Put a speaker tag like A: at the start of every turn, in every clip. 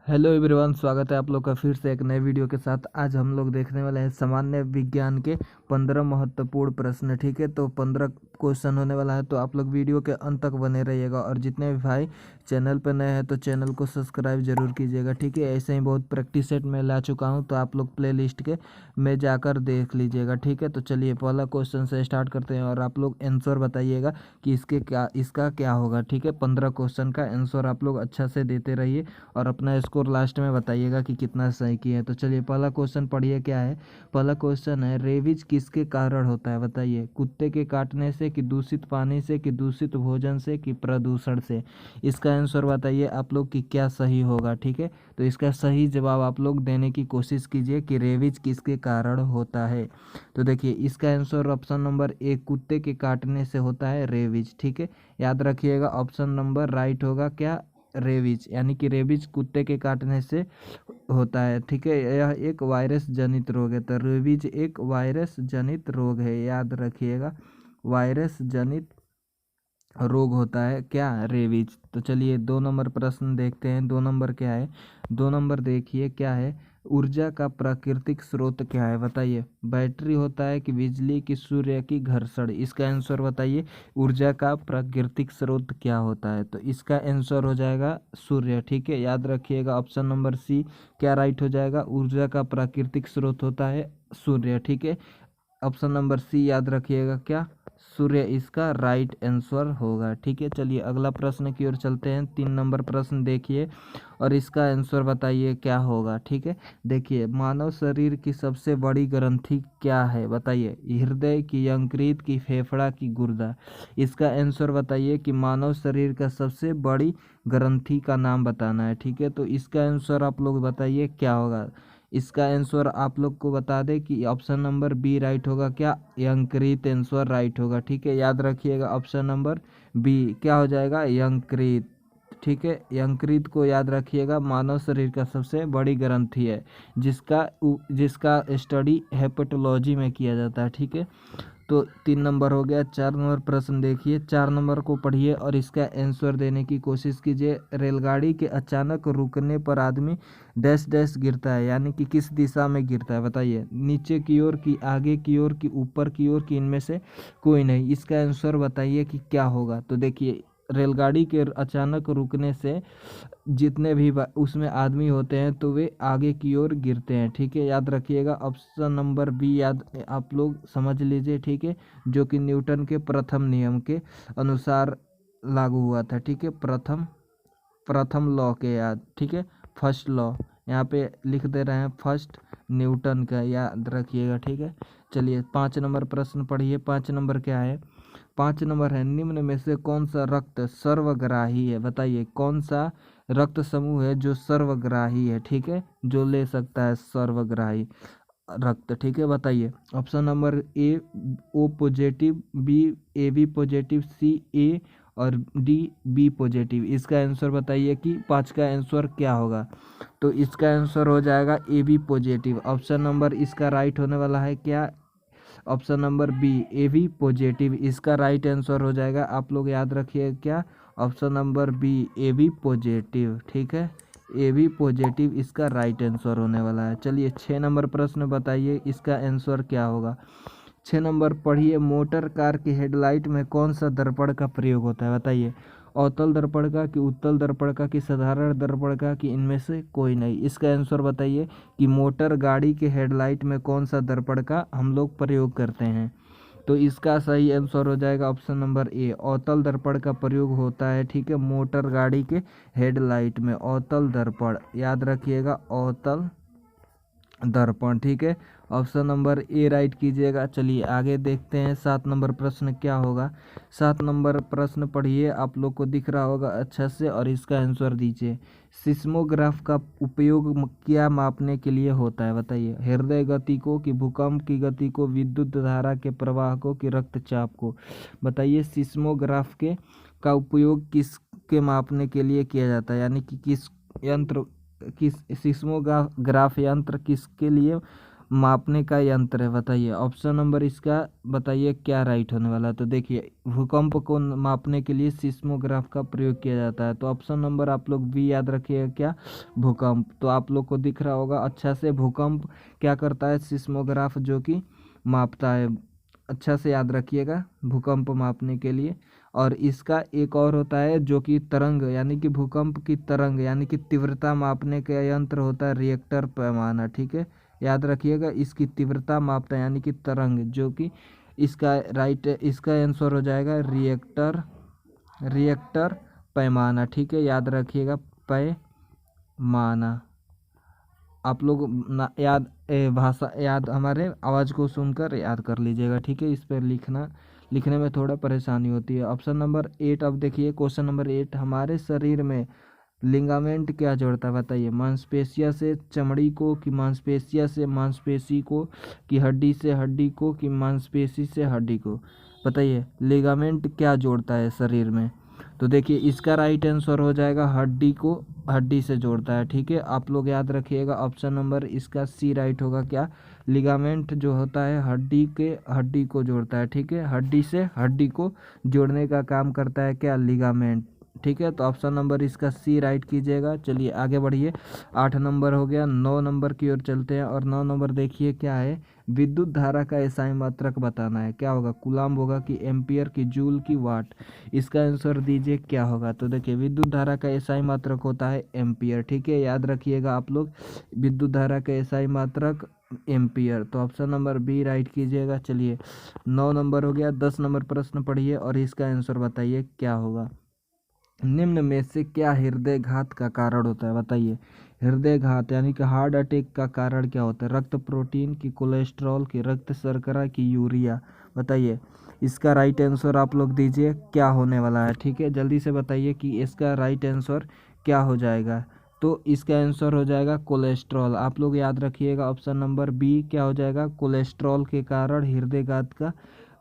A: Hello everyone, स्वागत है आप लोग का फिर से एक नए वीडियो के साथ। आज हम लोग देखने वाले हैं सामान्य विज्ञान के 15 महत्वपूर्ण प्रश्न। ठीक है, तो 15 क्वेश्चन होने वाला है, तो आप लोग वीडियो के अंत तक बने रहिएगा। और जितने भी भाई चैनल पर नए हैं तो चैनल को सब्सक्राइब जरूर कीजिएगा। ठीक है, ऐसे ही बहुत प्रैक्टिस सेट में ला चुका हूँ, तो आप लोग प्ले लिस्ट के में जाकर देख लीजिएगा। ठीक है, तो चलिए पहला क्वेश्चन से स्टार्ट करते हैं और आप लोग आंसर बताइएगा कि इसका क्या होगा। ठीक है, 15 क्वेश्चन का आंसर आप लोग अच्छा से देते रहिए और अपना स्कोर लास्ट में बताइएगा कि कितना सही किए हैं। तो चलिए पहला क्वेश्चन पढ़िए, क्या है। पहला क्वेश्चन है, रेबीज किसके कारण होता है बताइए। कुत्ते के काटने से, कि दूषित पानी से, कि दूषित भोजन से, कि प्रदूषण से। इसका आंसर बताइए आप लोग कि क्या सही होगा। ठीक है, तो इसका सही जवाब आप लोग देने की कोशिश कीजिए कि रेबीज किसके कारण होता है। तो देखिए इसका आंसर ऑप्शन नंबर ए, कुत्ते के काटने से होता है रेबीज। ठीक है, याद रखिएगा ऑप्शन नंबर राइट होगा क्या, रेबीज, यानी कि रेबीज कुत्ते के काटने से होता है। ठीक है, यह एक वायरस जनित रोग है। तो रेबीज एक वायरस जनित रोग है, याद रखिएगा वायरस जनित रोग होता है क्या, रेबीज। तो चलिए 2 नंबर प्रश्न देखते हैं। 2 नंबर क्या है, 2 नंबर देखिए क्या है। ऊर्जा का प्राकृतिक स्रोत क्या है बताइए। बैटरी होता है, कि बिजली, की सूर्य, की घर्षण। इसका आंसर बताइए, ऊर्जा का प्राकृतिक स्रोत क्या होता है। तो इसका आंसर हो जाएगा सूर्य। ठीक है, याद रखिएगा ऑप्शन नंबर सी क्या राइट हो जाएगा, ऊर्जा का प्राकृतिक स्रोत होता है सूर्य। ठीक है, ऑप्शन नंबर सी याद रखिएगा क्या, सूर्य इसका राइट आंसर होगा। ठीक है, चलिए अगला प्रश्न की ओर चलते हैं। 3 नंबर प्रश्न देखिए और इसका आंसर बताइए क्या होगा। ठीक है, देखिए मानव शरीर की सबसे बड़ी ग्रंथि क्या है बताइए। हृदय, की यकृत, की फेफड़ा, की गुर्दा। इसका आंसर बताइए कि मानव शरीर का सबसे बड़ी ग्रंथि का नाम बताना है। ठीक है, तो इसका आंसर आप लोग बताइए क्या होगा। इसका आंसर आप लोग को बता दें कि ऑप्शन नंबर बी राइट होगा क्या, यकृत आंसर राइट होगा। ठीक है, याद रखिएगा ऑप्शन नंबर बी क्या हो जाएगा, यकृत। ठीक है, यकृत को याद रखिएगा, मानव शरीर का सबसे बड़ी ग्रंथि है जिसका स्टडी हेपेटोलॉजी में किया जाता है। ठीक है, तो 3 नंबर हो गया। 4 नंबर प्रश्न देखिए, 4 नंबर को पढ़िए और इसका आंसर देने की कोशिश कीजिए। रेलगाड़ी के अचानक रुकने पर आदमी डैश डैश गिरता है, यानी कि किस दिशा में गिरता है बताइए। नीचे की ओर, की आगे की ओर, की ऊपर की ओर, की इनमें से कोई नहीं। इसका आंसर बताइए कि क्या होगा। तो देखिए रेलगाड़ी के अचानक रुकने से जितने भी उसमें आदमी होते हैं तो वे आगे की ओर गिरते हैं। ठीक है, याद रखिएगा ऑप्शन नंबर बी याद आप लोग समझ लीजिए। ठीक है, जो कि न्यूटन के प्रथम नियम के अनुसार लागू हुआ था। ठीक है, प्रथम प्रथम लॉ के याद। ठीक है, फर्स्ट लॉ यहाँ पे लिख दे रहे हैं, फर्स्ट न्यूटन का याद रखिएगा। ठीक है, चलिए 5 नंबर प्रश्न पढ़िए। 5 नंबर क्या है, 5 नंबर है, निम्न में से कौन सा रक्त सर्वग्राही है बताइए। कौन सा रक्त समूह है जो सर्वग्राही है। ठीक है, जो ले सकता है सर्वग्राही रक्त। ठीक है, बताइए। Option number A O positive, B A B positive, C A और डी बी पॉजिटिव। इसका आंसर बताइए कि 5 का आंसर क्या होगा। तो इसका आंसर हो जाएगा A B positive. Option number इसका राइट होने वाला है क्या, option number B A B positive इसका राइट आंसर हो जाएगा। आप लोग याद रखिए क्या, option number B A B positive. ठीक है, ए बी पॉजिटिव इसका राइट आंसर होने वाला है। चलिए 6 नंबर प्रश्न बताइए इसका आंसर क्या होगा। 6 नंबर पढ़िए, मोटर कार की हेडलाइट में कौन सा दर्पण का प्रयोग होता है बताइए। अवतल दर्पण का, कि उत्तल दर्पण का, कि साधारण दर्पण का, कि इनमें से कोई नहीं। इसका आंसर बताइए कि मोटर गाड़ी के हेडलाइट में कौन सा दर्पण का हम लोग प्रयोग करते हैं। तो इसका सही आंसर हो जाएगा ऑप्शन नंबर ए, अवतल दर्पण का प्रयोग होता है। ठीक है, मोटर गाड़ी के हेडलाइट में अवतल दर्पण, याद रखिएगा अवतल दर्पण। ठीक है, ऑप्शन नंबर ए राइट कीजिएगा। चलिए आगे देखते हैं 7 नंबर प्रश्न क्या होगा। 7 नंबर प्रश्न पढ़िए, आप लोग को दिख रहा होगा अच्छा से, और इसका आंसर दीजिए। सिस्मोग्राफ का उपयोग क्या मापने के लिए होता है बताइए। हृदय गति को, कि भूकंप की गति को, विद्युत धारा के प्रवाह को, कि रक्तचाप को। बताइए सिस्मोग्राफ के का उपयोग किसके मापने के लिए किया जाता है, यानी कि किस यंत्र, किस सिस्मोग्राफ यंत्र किसके लिए मापने का यंत्र है। बताइए ऑप्शन नंबर इसका बताइए क्या राइट होने वाला है। तो देखिए भूकंप को मापने के लिए सिस्मोग्राफ का प्रयोग किया जाता है। तो ऑप्शन नंबर आप लोग बी याद रखिएगा, क्या, भूकंप। तो आप लोग को दिख रहा होगा अच्छा से, भूकंप क्या करता है, सिस्मोग्राफ जो कि मापता है। अच्छा से याद रखिएगा भूकंप मापने के लिए। और इसका एक और होता है जो कि तरंग यानी कि भूकंप की तरंग यानी कि तीव्रता मापने का यंत्र होता है रिएक्टर पैमाना। ठीक है, याद रखिएगा इसकी तीव्रता मापता है यानी कि तरंग, जो कि इसका राइट इसका आंसर हो जाएगा रिएक्टर पैमाना। ठीक है, याद रखिएगा पैमाना। आप लोग याद भाषा याद हमारे आवाज़ को सुनकर याद कर लीजिएगा। ठीक है, इस पर लिखने में थोड़ा परेशानी होती है। ऑप्शन नंबर 8 अब देखिए, क्वेश्चन नंबर 8, हमारे शरीर में लिगामेंट क्या जोड़ता है। बताइए, मांसपेशिया से चमड़ी को, कि मांसपेशिया से मांसपेशी को, कि हड्डी से हड्डी को, कि मांसपेशी से हड्डी को। बताइए लिगामेंट क्या जोड़ता है शरीर में। तो देखिए इसका राइट आंसर हो जाएगा हड्डी को हड्डी से जोड़ता है। ठीक है, आप लोग याद रखिएगा ऑप्शन नंबर इसका सी राइट होगा, क्या, लिगामेंट जो होता है हड्डी को जोड़ता है। ठीक है, हड्डी से हड्डी को जोड़ने का काम करता है क्या, लिगामेंट। ठीक है, तो ऑप्शन नंबर इसका सी राइट कीजिएगा। चलिए आगे बढ़िए, 8 नंबर हो गया, 9 नंबर की ओर चलते हैं। और 9 नंबर देखिए क्या है, विद्युत धारा का एसआई मात्रक बताना है। क्या होगा, कूलाम्ब होगा, कि एम्पियर, की जूल, की वाट। इसका आंसर दीजिए क्या होगा। तो देखिए विद्युत धारा का एसआई मात्रक होता है एम्पियर। ठीक है, याद रखिएगा आप लोग विद्युत धारा का एसआई मात्रक एम्पियर। तो ऑप्शन नंबर बी राइट कीजिएगा। चलिए 9 नंबर हो गया, 10 नंबर प्रश्न पढ़िए और इसका आंसर बताइए क्या होगा। निम्न में से क्या हृदय घात का कारण होता है। बताइए हृदय घात यानी कि हार्ट अटैक का कारण क्या होता है, रक्त प्रोटीन, की कोलेस्ट्रॉल, की रक्त शर्करा, की यूरिया। बताइए इसका राइट आंसर आप लोग दीजिए क्या होने वाला है। ठीक है, जल्दी से बताइए कि इसका राइट आंसर क्या हो जाएगा। तो इसका आंसर हो जाएगा कोलेस्ट्रॉल। आप लोग याद रखिएगा ऑप्शन नंबर बी क्या हो जाएगा, कोलेस्ट्रॉल के कारण हृदयघात का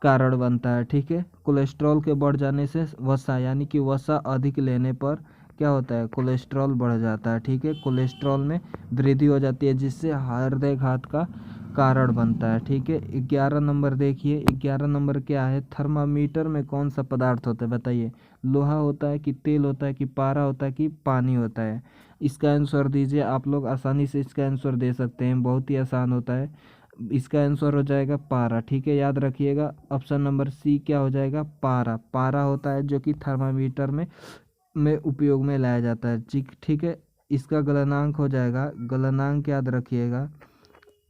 A: कारण बनता है। ठीक है, कोलेस्ट्रॉल के बढ़ जाने से वसा यानी कि वसा अधिक लेने पर क्या होता है, कोलेस्ट्रॉल बढ़ जाता है। ठीक है, कोलेस्ट्रॉल में वृद्धि हो जाती है जिससे हृदयघात का कारण बनता है। ठीक है, 11 नंबर देखिए, 11 नंबर क्या है, थर्मामीटर में कौन सा पदार्थ होता है। बताइए लोहा होता है, कि तेल होता है, कि पारा होता है, कि पानी होता है। इसका आंसर दीजिए। आप लोग आसानी से इसका आंसर दे सकते हैं, बहुत ही आसान होता है। इसका आंसर हो जाएगा पारा। ठीक है, याद रखिएगा ऑप्शन नंबर सी क्या हो जाएगा, पारा। पारा होता है जो कि थर्मामीटर में उपयोग में लाया जाता है। ठीक है, इसका गलनांक हो जाएगा, गलनांक याद रखिएगा,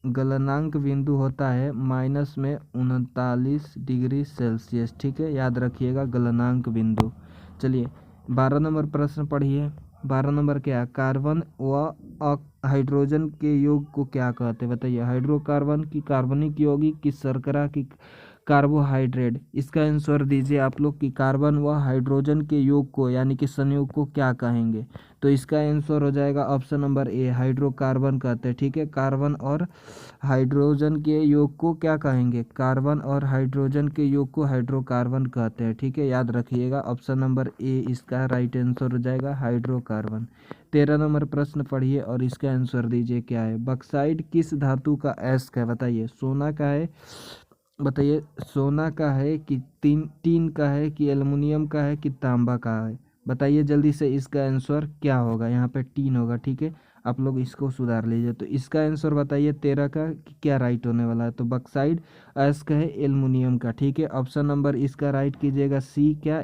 A: गलनांक बिंदु होता है माइनस में 39 डिग्री सेल्सियस। ठीक है, याद रखिएगा गलनांक बिंदु। चलिए 12 नंबर प्रश्न पढ़िए। 12 नंबर क्या है, कार्बन व हाइड्रोजन के योग को क्या कहते हैं। बताइए हाइड्रोकार्बन, की कार्बनिक यौगिक, की शर्करा, की कार्बोहाइड्रेट। इसका आंसर दीजिए आप लोग कि कार्बन व हाइड्रोजन के योग को यानी कि संयोग को क्या कहेंगे। तो इसका आंसर हो जाएगा ऑप्शन नंबर ए, हाइड्रोकार्बन कहते हैं। ठीक है, कार्बन और हाइड्रोजन के योग को क्या कहेंगे, कार्बन और हाइड्रोजन के योग को हाइड्रोकार्बन कहते हैं। ठीक है, याद रखिएगा ऑप्शन नंबर ए इसका राइट आंसर हो जाएगा हाइड्रोकार्बन। 13 नंबर प्रश्न पढ़िए और इसका आंसर दीजिए क्या है। बक्साइट किस धातु का अयस्क है। बताइए सोना का है, बताइए सोना का है, कि टीन का है, कि एल्युमिनियम का है, कि तांबा का है। बताइए जल्दी से इसका आंसर क्या होगा। यहाँ पे टीन होगा। ठीक है, आप लोग इसको सुधार लीजिए। तो इसका आंसर बताइए 13 का कि क्या राइट होने वाला है। तो बक्साइड अयस्क है एल्युमिनियम का। ठीक है, ऑप्शन नंबर इसका राइट कीजिएगा सी, क्या,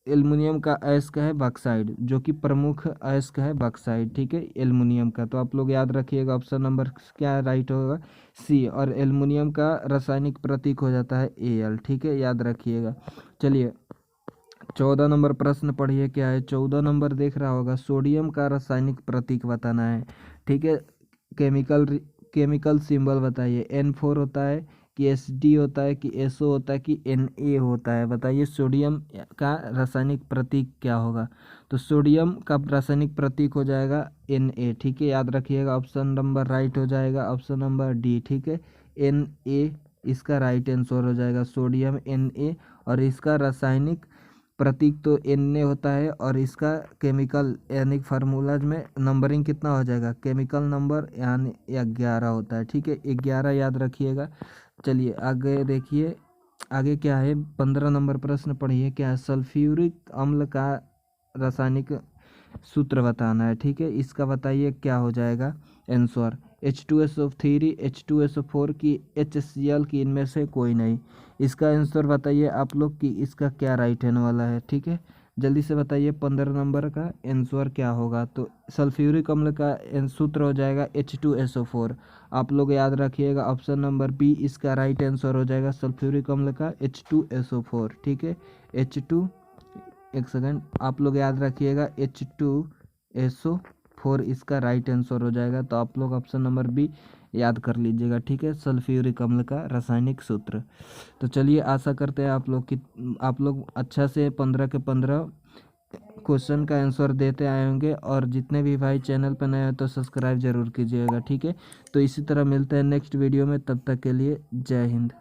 A: एल्युमिनियम का अयस्क है बक्साइड, जो कि प्रमुख अयस्क है बक्साइड। ठीक है, एल्युमिनियम का। तो आप लोग याद रखिएगा ऑप्शन नंबर क्या राइट होगा, सी। और एल्युमिनियम का रासायनिक प्रतीक हो जाता है Al। ठीक है, याद रखिएगा। चलिए 14 नंबर प्रश्न पढ़िए क्या है। 14 नंबर देख रहा होगा, सोडियम का रासायनिक प्रतीक बताना है। ठीक है, केमिकल सिंबल बताइए, N4 होता है, कि Sd होता है, कि SO होता है, कि Na होता है। बताइए सोडियम का रासायनिक प्रतीक क्या होगा। तो सोडियम का रासायनिक प्रतीक हो जाएगा Na। ठीक है, याद रखिएगा ऑप्शन नंबर राइट हो जाएगा ऑप्शन नंबर डी। ठीक है, Na इसका राइट आंसर हो जाएगा, सोडियम Na। और इसका रासायनिक प्रतीक तो Na होता है और इसका केमिकल यानी फार्मूलाज में नंबरिंग कितना हो जाएगा, केमिकल नंबर यानी 11 होता है। ठीक है, 11 याद रखिएगा। चलिए आगे देखिए, आगे क्या है, 15 नंबर प्रश्न पढ़िए। क्या है, सल्फ्यूरिक अम्ल का रासायनिक सूत्र बताना है। ठीक है, इसका बताइए क्या हो जाएगा आंसर। H2SO3, H2SO4 की, HCl की, इनमें से कोई नहीं। इसका आंसर बताइए आप लोग कि इसका क्या राइट हैंड वाला है। ठीक है, जल्दी से बताइए 15 नंबर का आंसर क्या होगा। तो सल्फ्यूरिक अम्ल का सूत्र हो जाएगा H2SO4। आप लोग याद रखिएगा ऑप्शन नंबर बी इसका राइट आंसर हो जाएगा, सल्फ्यूरिक अम्ल का H2SO4। ठीक है, H2, एक सेकंड, आप लोग याद रखिएगा H2SO4 इसका राइट आंसर हो जाएगा। तो आप लोग ऑप्शन नंबर बी याद कर लीजिएगा। ठीक है, सल्फ्यूरिक अम्ल का रासायनिक सूत्र। तो चलिए आशा करते हैं आप लोग अच्छा से 15 के 15 क्वेश्चन का आंसर देते आए होंगे। और जितने भी भाई चैनल पर नए हैं तो सब्सक्राइब जरूर कीजिएगा। ठीक है, तो इसी तरह मिलते हैं नेक्स्ट वीडियो में, तब तक के लिए जय हिंद।